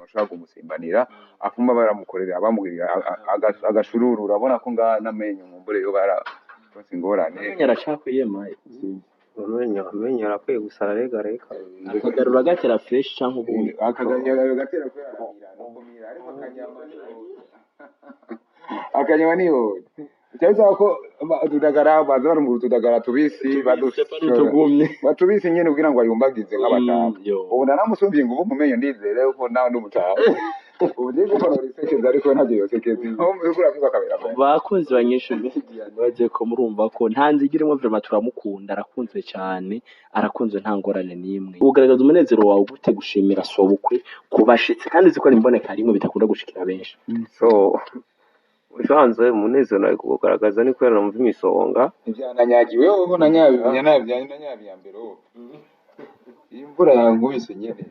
bashaka kumusimbanira afuma baramukorera bamugirira agashururu urabona ko namenye nkumbure yo bara bose ingorane yaracakuyema amenyo arakwiye gusara rega akagarura gatera fresh cyangwa ubundi akagarura gatera ko yarangira no kumira ariko akanyama niyo cyangwa ko tudagara baza bari mu tudagara tubisi batubisi nyene kugira ngo ayumbagize nk'abatamba ubu naramusumbiye ngo ubu mumenyo ndizere ko nawe ndumutamba ubu ngiye gukora research ariko ntabyo yosekezi uko uravuga kabera bakunzi banyinshi media baje ko murumva ko nta nzigiremo vraiment turamukunda arakunzwe cyane arakunzwe nta ngorane nimwe ugaragaza umunezero wawe gute gushimira sobukwe kubashitse kandi zikora imboneka rimwe bitakunda gushikira benshi so usanzwe umunezero nawe kugaragaza ni kwera numva imisonga ibyananyagiwe wowe nanyabiya mbere imvura yankubise nyene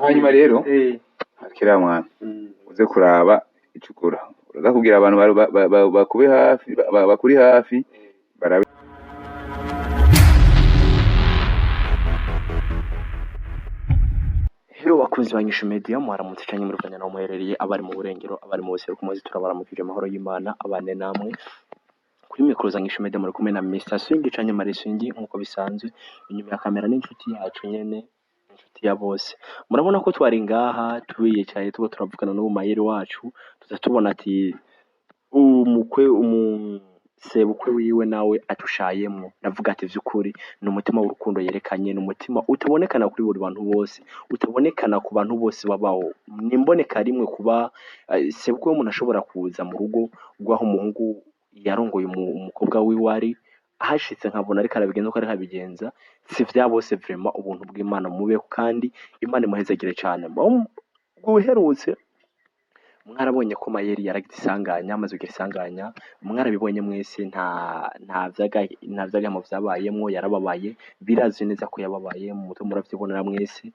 hanyuma rero akira mwana uze kuraba icukura uraza kugira abantu bakube hafi bakuri hafi barabe Hero bakunzi banyisha media mwaramutse cyane muri Rwanda no muherereye abari mu burengero abari mu buseruko muzi turabaramukije amahoro y'Imana abane namwe kuri mikoro zanyisha media muri kumwe na Mr Swing cyane Marisingi nkuko bisanzwe inyuma ya kamera n'inshuti yacu nyene inshuti ya bose murabona ko twari ngaha tubiye cyane tubo turavugana n'ubu mayeri wacu tuzatubona ati umukwe sebukwe wiwe nawe atushayemwo navuga ati vy'ukuri n'umutima w'urukundo yerekanye n'umutima utabonekana kuri buri bantu bose utabonekana ku bantu bose babaho nimboneka rimwe kuba sebukwe umuntu ashobora kuza mu rugo rwaho umuhungu yarongoye umukobwa wiwe ari ahashitse nkabona ariko arabigenza ko ari habigenza si vya bose vraiment ubuntu bw'Imana mube kandi Imana imuhezagire cyane guherutse mwarabonye ko mayeri yaragize isanganya amaze kugira isanganya mwarabibonye mwese nta vyaga mu vyabayemwo yarababaye birazwi neza ko yababaye mu mutwe muravyibonera mwese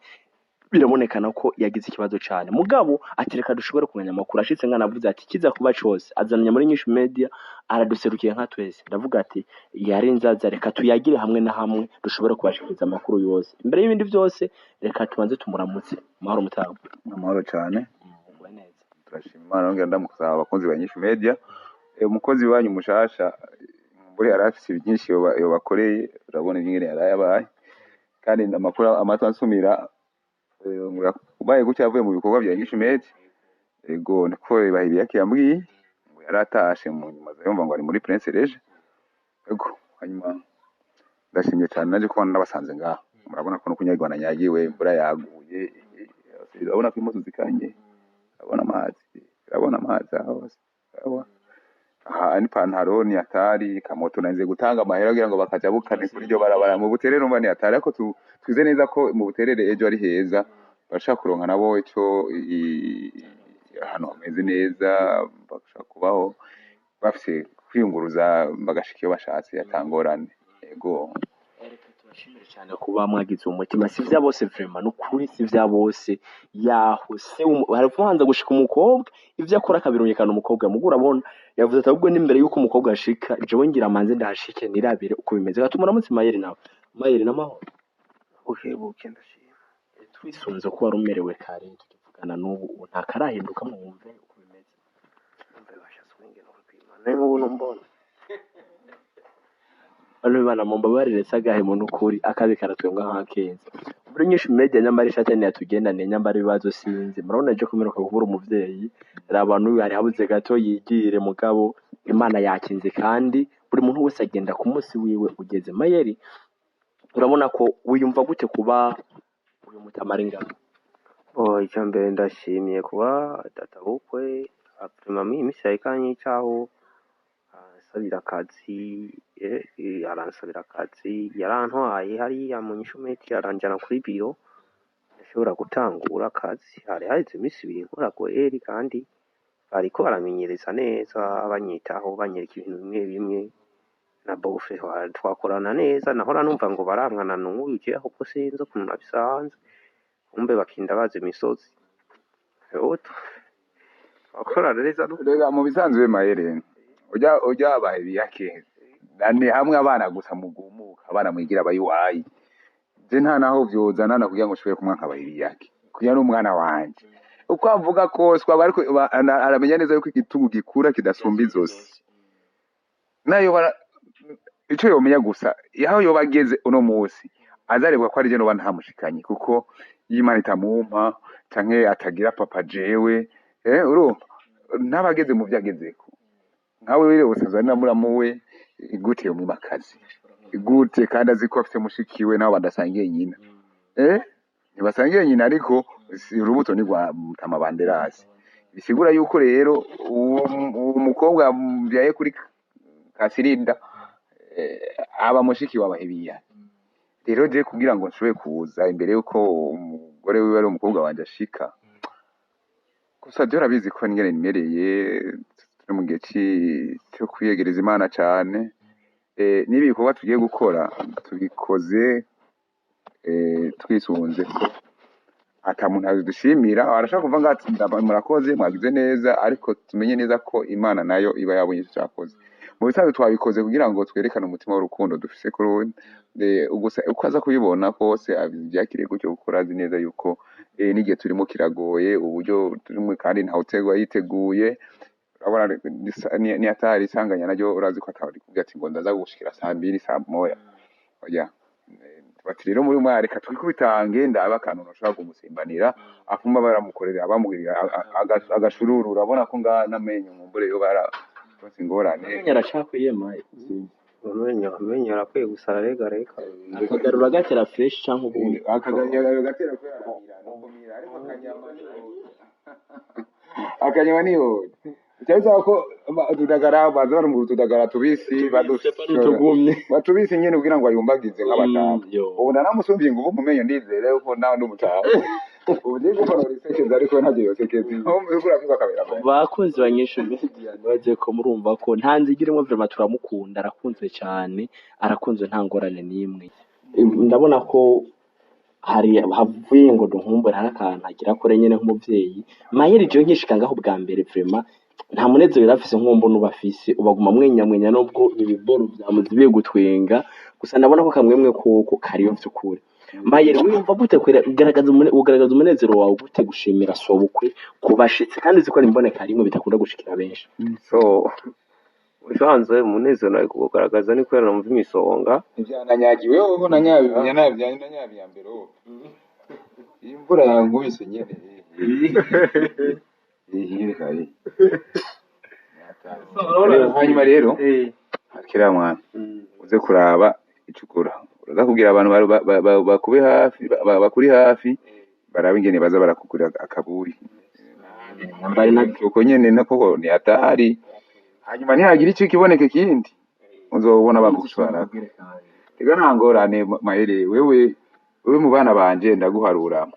birabonekana ko yagize ikibazo cyane mugabo atireka dushobora kumenya makuru ashitse nkanavuze ati kiza kuba cyose azananya muri nyinshi media araduserukiye nka twese ndavuga ati yarenzaza reka tuyagire hamwe na hamwe dushobora kubashikiriza amakuru yose imbere y'ibindi byose reka tubanze tumuramutse mahoro mutago amahoro cyane turashimana nongera ndamusaba abakunzi banyinshi media umukozi wanyu mushasha muri arafisi byinshi yo bakoreye urabona ingene yarayabaye kandi amakuru amatsumira ubaye gutya yavuye mu bikorwa bya nyinshi media ego niko bahibiye akiyambwiye ngo yaratashe mu nyuma zayumva ngo ari muri Prince Rege ego hanyuma ndashimye cyane naje ko nabasanze ngaha murabona ko no kunyagwana nyagiwe imvura yaguye urabona ko impuzu zikanye urabona amazi hose aha ni pantaro ni atari kamoto nanze gutanga amahera kugira ngo bakaja bukane kuri ryo barabara mu buterere umva ni atari ariko twize neza ko mu buterere ejo ari heza bashaka kuronka nabo ico hano hameze neza bashaka kubaho bafise kwiyunguruza bagashika iyo bashatse yatangorane ego turashimira cyane kuba mwagize umutima si vya bose vraiment n'ukuri si vya bose yahose haravuhanza gushika umukobwa ivyo akora kabironyekana umukobwa mugura abona yavuze ati ahubwo n'imbere yuko umukobwa ashika jewe ngira manze ndahashike nirabire uko bimeze gatumura mutsi mayeri nawe mayeri namahoro uhebuke ndashima twisunze ko warumerewe kare tukivugana n'ubu nta karahinduka mwumve uko bimeze umve basha swinge no kwimana n'ubu numbona Bano bana mumbabarire sagahemo n'ukuri akazi karatwenga nkakenze muri nyinshi media nyambari shatani yatugendane nyambari bibazo sinzi murabona je kumeruka kubura umuvyeyi abantu hari habuze gato yigire mugabo Imana yakinze kandi buri muntu wese agenda ku munsi wiwe ugeze mayeri urabona ko wiyumva gute kuba uyu mutamaringa icyo mbere ndashimiye kuba data bukwe aprimami imisi ikanye cyaho sabira akazi aransabira akazi yarantwaye hariya mu nyishumeti yaranjana kuri biro ndashobora gutangura akazi hari haheze iminsi ibiri nkora goeri kandi bariko baramenyereza neza banyitaho banyereka ibintu bimwe bimwe na bofe twakorana neza nahora numva ngo barankana n'uyu jeho ko sinzi ukuntu nabisanze kumbe bakinda bazi imisozi bakorana neza mu bisanzwe mayere ujya abaye biyake nane hamwe abana gusa mugumuka abana mwigira abayiwayi je nta naho vyozanana kugira ngo nshobore kumwanka bahiri yake kugira n'umwana wanje uko avuga kose kwaba ariko aramenya neza yuko igitugu gikura kidasumba izosi nayo ico yomenya gusa yaho yoba ageze uno musi azarebwa ko ari je noba ntamushikanye kuko iyo Imana itamumpa canke atagira papa jewe urumva ntabageze mu vyagezeko nkawe wire usanzwe ari na muramu we gute yo mwimakazi gute kandi azi ko afite mushikiwe nabo badasangiye nyina ntibasangiye nyina ariko urubuto ni rwa Mutamabanderasi bisigura yuko rero uwo mukobwa mbyaye kuri Kasirinda aba mushikiwe abahebiya rero je kugira ngo nshobore kuza imbere yuko umugore wiwe ari umukobwa wanje ashika gusa je urabizi ko ningene nimereye turi mu gihe cyo kwiyegereza Imana cane nibi bikorwa tugiye gukora tubikoze twisunze ko ata muntu adushimira arashaka kuva ngati murakoze mwagize neza ariko tumenye neza ko Imana nayo iba yabonye icyo cyakoze mu bisanzwe twabikoze kugira ngo twerekane umutima w'urukundo dufise kuri we uko aza kubibona kose abyakiriye gutyo gukora azi neza yuko n'igihe turimo kiragoye uburyo turimo kandi ntawutegwa yiteguye urabona ni atari isanganya naryo urazi ko atari kuvuga ati ngo ndaza gushikira saa 2 saa moya oya bati rero muri mwareka twikubitange ndaba akantu nashaka kumusimbanira afuma baramukorera abamugirira agashururu urabona ko namenye mumbure yo bara ingorane yaracakuyemaye amenyo arakwiye gusara reka akagarura gatera fresh canke ubundi akagarura gatera kwera ariko akanyama niyo cyangwa ko tudagara baza bari mu tudagara tubisi batubisi nyene kugira ngo ayumbagize nk'abatamba ubu nanamusumvye ngo ubu mumenye ndizere ko nawe ndumutaha ubu ndi gukora research ariko ntagiye yosekeze bakunzi banyinshi media baje ko murumva ko nta nzigirimo vraiment turamukunda arakunzwe cyane arakunzwe nta ngorane nimwe ndabona ko hari havuye ngo nkumbura harakantu agira kore nyene nk'umuvyeyi mayeri je nkishika ngaho bwa mbere vraiment nta munezero yarafise nkombo nubafise ubaguma mwenya nubwo ibiboro byamuzibiye gutwenga gusa nabona ko kamwemwe koko kariyo vyukuri mayeri wumva gute ugaragaza umunezero wawe gute gushimira sobukwe kubashitse kandi ziko imboneka rimwe bitakunda gushikira benshi so usanzwe umunezero nawe kugaragaza ni kwera numva imisonga ivyananyagiwe wowe nanyabimenya nanyabya mbere wowe imvura yankubise nyene hanyuma rero akira mwana uze kuraba icukura uraza kugira abantu bakube hafi bakuri hafi baraba ingene baza barakugura akaburi nambari uko nyene nako ni atari hanyuma ntihagira icyo kiboneke kindi uzobona baguswara ega ntangorane mahere wewe mu bana banje ndaguharura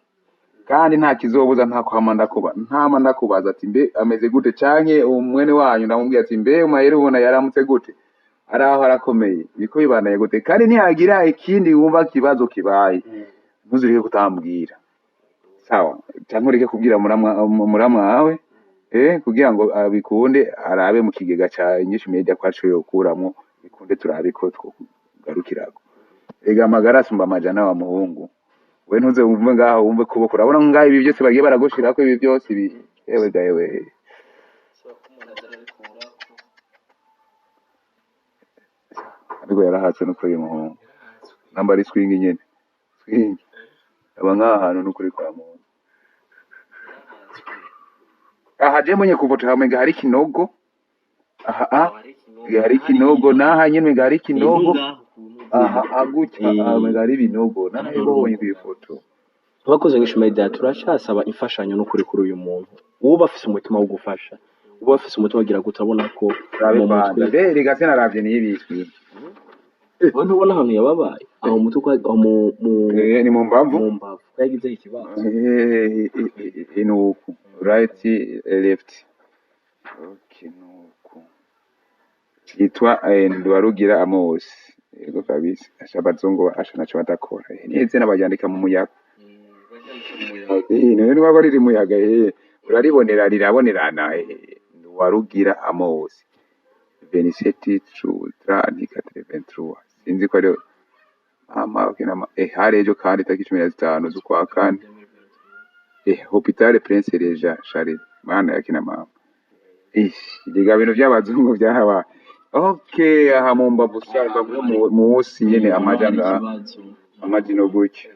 kandi nta kizobuza nta kwamanda kuba ntamanda kubaza ati mbe ameze gute canke umwene wanyu ndamubwiye ati mbe mahere ubona yaramutse gute araho arakomeye biko bibanaye gute kandi ntihagira ikindi wumva kibazo kibaye ntuzurike kutambwira sawa canke ureke kubwira muramwawe kugira ngo bikunde arabe mu kigega ca Inyishu Media kwacu yokuramo bikunde turabe ko twogarukirago ega amagara asumba amajana wa muhungu we ntuze wumve ngaho wumve kuboko urabona ngaho ibi byose bagiye baragushirako ibi byose ibi yewe gayewe ariko yarahatse no kuri muhungu nambari swing nyene swing aba ngahantu no kuri kwa muntu aha je mwenye kuvota hamwe hari kinogo hari kinogo naha nyene hari kinogo agucha hari binogo nahe bonye kwifoto bakoze Inyishu Media turashasaba imfashanyo no kuri uyu muntu uwo bafise umutima wo gufasha uwo bafise umutima wagira gutabona ko mu mutwe rero gase naravye nibiswi Abantu ubona hano yababaye aho mutuko ni mu mbavu yagize ikibazo inuku right left okay nuku yitwa Ndwarugira Amos yego kabisa ashabazungu asha naco batakora nize nabajandika mu muyaga none wako riri muyaga uraribonera rirabonerana Ndwarugira Amos 27 true 23 sinzi ko rero ama bakina hari ejo kandi tariki 15 z'ukwa kane Hopital Prince Regent Charles mana yakina mama ibiga bintu by'abazungu byaraba okay aha mu mbavu sanga munsi nyene amajanga amajino gucyo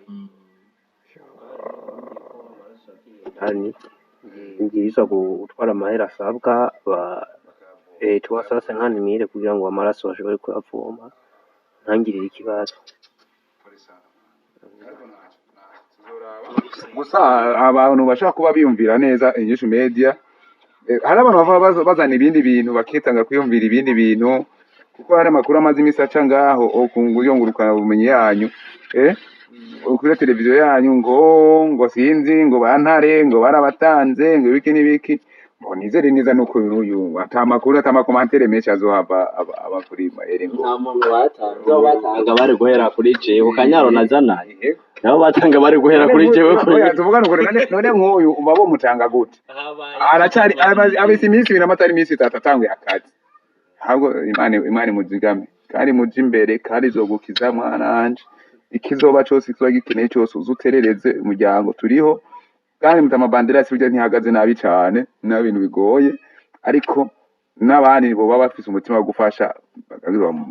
hani ngirizwa gutwara amahera asabwa tuwasasa nkanimire kugira ngo amaraso ashobore kuyavoma ntangirire ikibazo gusa abantu bashaka kuba biyumvira neza inyishu media hari abantu bava bazana ibindi bintu bakitanga kwiyumvira ibindi bintu kuko hari amakuru amaze imisi aca ngaho okungurukana ubumenyi yanyu kuri televiziyo yanyu ngo sinzi ngo bantare ngo barabatanze ngo ibiki n'ibiki ngo nizere neza nuko uyu atamakomantere menshi azohava abakuri maere ngo nta muntu batanga bari guhera kuri jewe kanyaro nazanaye nabo batanga bari guhera kuri jewe tuvugana ukuri none nk'uyu umva mutanga gute aracari abisi iminsi 2 n'amatari iminsi 3 atanguye akazi ahubwo imana muzigame kandi muje imbere kandi zogukiza mwananje ikizoba cyose kizoba gikeneye cyose uzuterereze umuryango turiho kandi mutamabandera sibyo ntihagaze nabi cyane n'abintu bigoye ariko n'abandi bo baba bafise umutima wo gufasha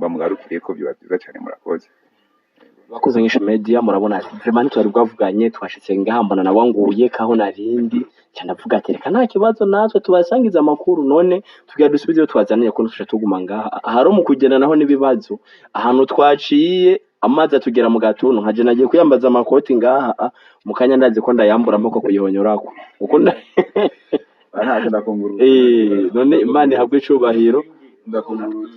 bamugarukire ko byo byiza cyane murakoze bakoze nk'isho media murabona vraiment twari bwavuganye twashitse ngahambana na wanguye kaho narindi cyanavuga ati reka nta kibazo natwe tubasangiza amakuru none tugiye dusubize iyo twazaniye ko ntusha tuguma ngaha ahari mu kugenda naho nibibazo ahantu twaciye amazi atugera mu gatuntu nkaje nagiye kuyambaza amakoti ngaha mukanya ndazi ko ndayambura amako kuyihonyorako uko ntacyo ndakungurura none imana ihabwe icubahiro ndakungurura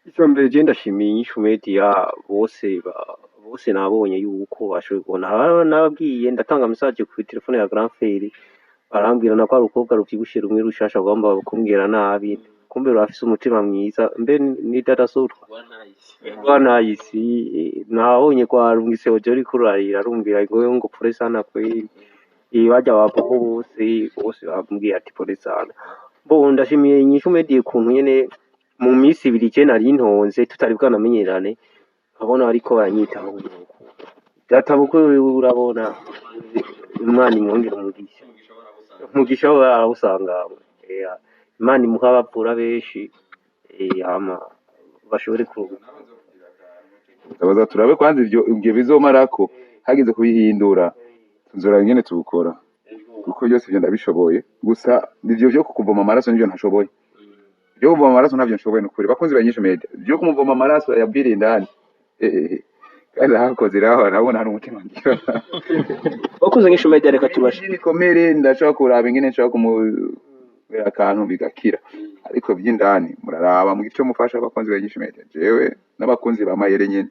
icyo mbere je ndashimiye inyishu media bose nabonye yuko bashoboye kubona nababwiye ndatanga message ku telefone ya Grand Frère barambwira nako ari ukobwa rukigushira umwe rushasha bagomba kumbwira nabi kumbe rafise umutima mwiza mbe ni data sotwa bwana isi nabonye kwa rungise ojori kurarira rumbira ngo pole sana kweli bajya bavuga bose bambwiye ati pole sana bo ndashimiye inyishu media kuntu nyene mu minsi 2 je nari ntonze tutari bwanamenyerane nkabona ariko baranyitaho databuko urabona imana imwongera umugisha warawusanga imana imuha abapfura benshi hama bashobore kubaza turabe kwanza ibyo bizomarako hagize kubihindura tuzora nyene tubukora kuko byose byo ndabishoboye gusa ivyo byo kukuvoma amaraso nivyo ntashoboye byo kuvoma amaraso ntavyo nshoboye nukuri bakunzi banyisho media byo kumuvoma amaraso yabwira indani kandi hakoze raho nabona hari umutima ngira bakunze nk'isho media reka tubashe bikomere ndashaka kuraba ingene nshaka kumubera akantu bigakira ariko by'indani muraraba mu gice mufasha abakunzi banyisho media jewe n'abakunzi bamayere nyene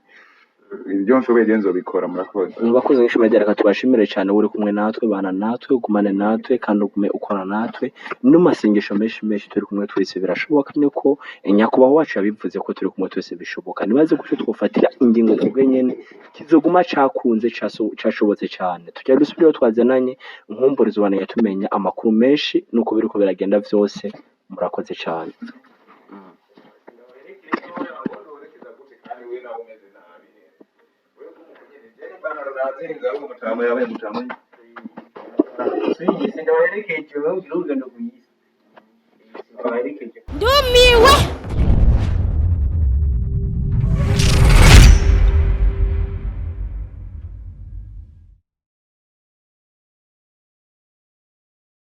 ibyo nshoboye genzo bikora murakoze bakoze nk'isho media reka tubashimire cyane uri kumwe natwe bana natwe gumane natwe kandi ugume ukora natwe no masengesho menshi turi kumwe twese birashoboka niko nyakubaho wacu yabivuze ko turi kumwe twese bishoboka nibaze gucyo twofatira ingingo kubwenyene kizoguma cakunze cashobotse cyane tujya dusubira twazananye nkumburizo bana yatumenya amakuru menshi nuko biriko biragenda vyose murakoze cyane Singawaherekeje wewe urugendo kuyisi.